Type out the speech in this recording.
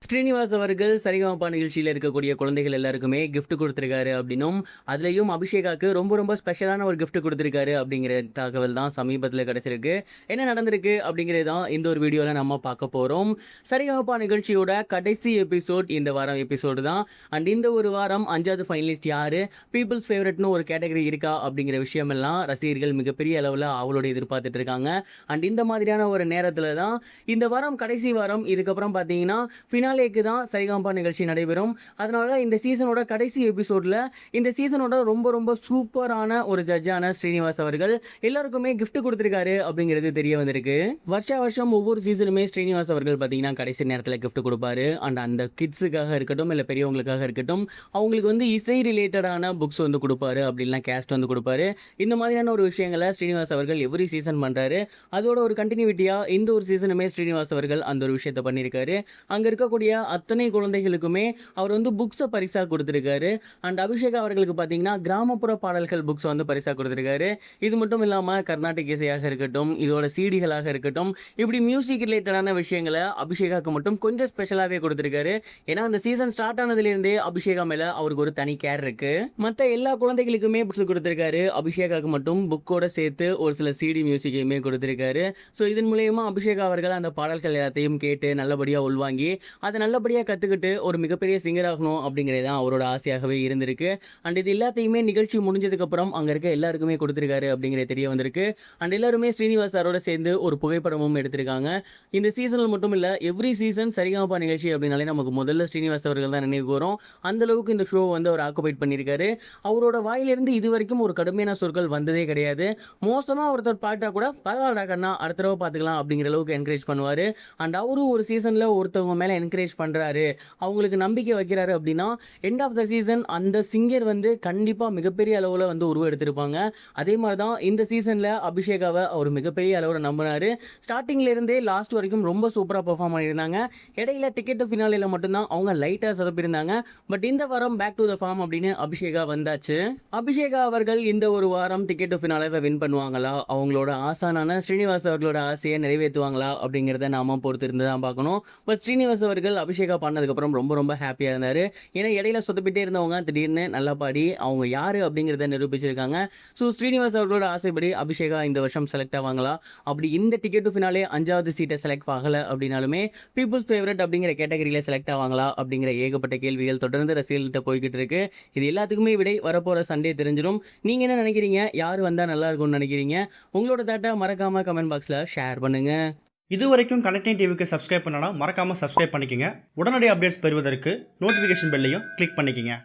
ஸ்ரீனிவாஸ் அவர்கள் சரிகமபா நிகழ்ச்சியில இருக்கக்கூடிய குழந்தைகள் எல்லாருக்குமே கிஃப்ட் குடுத்திருக்காரு அப்படின்னும், அதுலயும் அபிஷேகாக்கு ரொம்ப ரொம்ப ஸ்பெஷலான ஒரு கிஃப்ட் குடுத்திருக்காரு அப்படிங்கிற தகவல் தான் சமீபத்தில கிடைச்சிருக்கு. என்ன நடந்திருக்கு அப்படிங்கிறது தான் இந்த ஒரு வீடியோல நம்ம பார்க்க போறோம். சரிகமபா நிகழ்ச்சியோட கடைசி எபிசோட் இந்த வாரம் எபிசோடு தான். அண்ட் இந்த ஒரு வாரம் 5வது ஃபைனலிஸ்ட் யாரு? பீப்பிள்ஸ் ஃபேவரைட்னு ஒரு கேட்டகரி இருக்கா? அப்படிங்கிற விஷயமெல்லாம் ரசிகர்கள் மிகப்பெரிய அளவுல ஆவலோட எதிர்பார்த்துட்டு இருக்காங்க. அண்ட் இந்த மாதிரியான ஒரு நேரத்தில தான் இந்த வாரம் கடைசி வாரம் இதுக்கப்புறம் பார்த்தீங்கன்னா ஃபினாலேக்கு தான் சரிகமபா நிகழ்ச்சி நடைபெறும். அதனால இந்த சீசனோட கடைசி எபிசோடில் இந்த சீசனோட ரொம்ப ரொம்ப சூப்பரான ஒரு ஜட்ஜான ஸ்ரீனிவாஸ் அவர்கள் எல்லாருக்குமே கிஃப்ட் கொடுத்துருக்காரு அப்படிங்கிறது தெரிய வந்திருக்கு. வருஷம் ஒவ்வொரு சீசனுமே ஸ்ரீனிவாஸ் அவர்கள் பார்த்தீங்கன்னா கடைசி நேரத்தில் கிஃப்ட் கொடுப்பாரு. அண்ட் அந்த கிட்ஸுக்காக இருக்கட்டும் இல்லை பெரியவங்களுக்காக இருக்கட்டும் அவங்களுக்கு வந்து இசை ரிலேட்டடான புக்ஸ் வந்து கொடுப்பாரு, அப்படின்னா கேஸ்ட் வந்து கொடுப்பாரு. இந்த மாதிரியான ஒரு விஷயங்களை ஸ்ரீனிவாஸ் அவர்கள் எவ்ரி சீசன் பண்ணுறாரு. அதோட ஒரு கண்டினியூட்டியாக இந்த ஒரு சீசனுமே ஸ்ரீனிவாஸ் அவர்கள் அந்த ஒரு விஷயத்தை பண்ணியிருக்காரு. அங்கே இருக்கக்கூடிய அத்தனை குழந்தைகளுக்குமே அவர் வந்து புக்ஸை பரிசாக கொடுத்துருக்காரு. அண்ட் அபிஷேகா அவர்களுக்கு பார்த்தீங்கன்னா கிராமப்புற பாடல்கள் புக்ஸை வந்து பரிசாக கொடுத்துருக்காரு. இது மட்டும் இல்லாமல் கர்நாடக இசையாக இருக்கட்டும், இதோட சீடிகளாக இருக்கட்டும், இப்படி மியூசிக் ரிலேட்டடான விஷயங்களை அபிஷேகாவுக்கு மட்டும் கொஞ்சம் ஸ்பெஷலாகவே கொடுத்துருக்காரு. ஏன்னா அந்த சீசன் ஸ்டார்ட் ஆனதுலேருந்தே அபிஷேகா மேலே அவருக்கு ஒரு தனி கேர் இருக்கு. மற்ற எல்லா குழந்தைகளுக்குமே புக்ஸ் கொடுத்துருக்காரு. அபிஷேகாவுக்கு மட்டும் புக்கோட சேர்த்து ஒரு சில சிடி மியூசிக்கையுமே கொடுத்துருக்காரு. ஸோ இதன் மூலயமா அபிஷேகா அவர்கள் அந்த பாடல்கள் எல்லாத்தையும் கேட்டு நல்லபடியாக உள்வாங்கி அதை நல்லபடியாக கற்றுக்கிட்டு ஒரு மிகப்பெரிய சிங்கர் ஆகணும் அப்படிங்கிறது தான் அவரோட ஆசையாகவே இருந்திருக்கு. அண்ட் இது எல்லாத்தையுமே நிகழ்ச்சி முடிஞ்சதுக்கப்புறம் அங்கே இருக்க எல்லாருக்குமே கொடுத்துருக்காரு அப்படிங்கிறது தெரிய வந்திருக்கு. அண்ட் எல்லாருமே ஸ்ரீனிவாஸ் சாரோட சேர்ந்து ஒரு புகைப்படமும் எடுத்திருக்காங்க. இந்த சீசனில் மட்டும் இல்லை, எவ்ரி சீசன் சரிகமபா நிகழ்ச்சி அப்படின்னாலே நமக்கு முதல்ல ஸ்ரீனிவாஸ் அவர்கள் தான் நினைவுக்கு வரும். அந்தளவுக்கு இந்த ஷோ வந்து அவர் ஆக்குபைட் பண்ணியிருக்காரு. அவரோட வாயிலிருந்து இது வரைக்கும் ஒரு கடுமையான சொற்கள் வந்ததே கிடையாது. மோசமாக ஒருத்தர் பாட்டா கூட பரவாயில்ல கண்ணா அடுத்த தடவை பார்த்துக்கலாம் அப்படிங்கிற அளவுக்கு என்கரேஜ் பண்ணுவார். அண்ட் அவரும் ஒரு சீசனில் ஒருத்தவங்க மேலே என்கரேஜ் பண்ணுறாரு, அவங்களுக்கு நம்பிக்கை வைக்கிறாரு அப்படின்னா எண்ட் ஆஃப் த சீசன் அந்த சிங்கர் வந்து கண்டிப்பாக மிகப்பெரிய அளவில் வந்து உருவம் எடுத்திருப்பாங்க. அதே மாதிரி தான் இந்த சீசனில் அபிஷேகாவை அவர் மிகப்பெரிய அளவில் நம்பினார். ஸ்டார்டிங்லேருந்தே லாஸ்ட் வரைக்கும் ரொம்ப சூப்பராக பெர்ஃபார்ம் பண்ணியிருந்தாங்க. இடையில டிக்கெட் ஃபினாலில் மட்டும்தான் அவங்க லைட்டாக சொதப்பியிருந்தாங்க. பட் இந்த வாரம் பேக் டு த ஃபார்ம் அப்படின்னு அபிஷேகா வந்தாச்சு. அபிஷேகா அவர்கள் இந்த ஒரு வாரம் டிக்கெட் ஃபினாலில் வின் பண்ணுவாங்களா, அவங்களோட ஆசானான ஸ்ரீனிவாஸ் அவர்களோட ஆசையை நிறைவேற்றுவாங்களா அப்படிங்கிறத நாம பொறுத்து இருந்து தான் பார்க்கணும். பட் ஸ்ரீனிவாஸ் அவர்கள் அபிஷேகா பண்ணதுக்கப்புறம் ரொம்ப ரொம்ப ஹாப்பியாக இருந்தார். ஏன்னா இடையில சொதப்பிட்டே இருந்தவங்க திடீர்னு நல்லா பாடி அவங்க யார் அப்படிங்கிறத நிரூபிச்சிருக்காங்க. ஸோ ஸ்ரீனிவாஸ் அவர்களோட ஆசைப்படி அபிஷேகா இந்த வருஷம் செலக்ட் ஆவாங்களா, அப்படி இந்த டிக்கெட்டு ஃபினாலே 5வது சீட்டை செலக்ட் ஆகலை அப்படின்னாலுமே பீப்புள்ஸ் ஃபேவரட் அப்படிங்கிற கேட்டகரியில் செலக்ட் ஆவாங்களா அப்படிங்கிற ஏகப்பட்ட கேள்விகள் தொடர்ந்து ரசிகர்கள்ட்ட போய்கிட்டு இருக்கு. இது எல்லாத்துக்குமே விடை வரப்போகிற சண்டே தெரிஞ்சிடும். நீங்கள் என்ன நினைக்கிறீங்க? யார் வந்தால் நல்லா இருக்கும்னு நினைக்கிறீங்க? உங்களோட தாட்டை மறக்காமல் கமெண்ட் பாக்ஸில் ஷேர் பண்ணுங்கள். இது வரைக்கும் கனெக்டிங் டிவிக்கு சப்ஸ்கிரைப் பண்ணனா மறக்காமல் சப்ஸ்கிரைப் பண்ணிக்கங்க. உடனடி அப்டேட்ஸ் பெறுவதற்கு நோட்டிஃபிகேஷன் பெல்லையும் கிளிக் பண்ணிக்கங்க.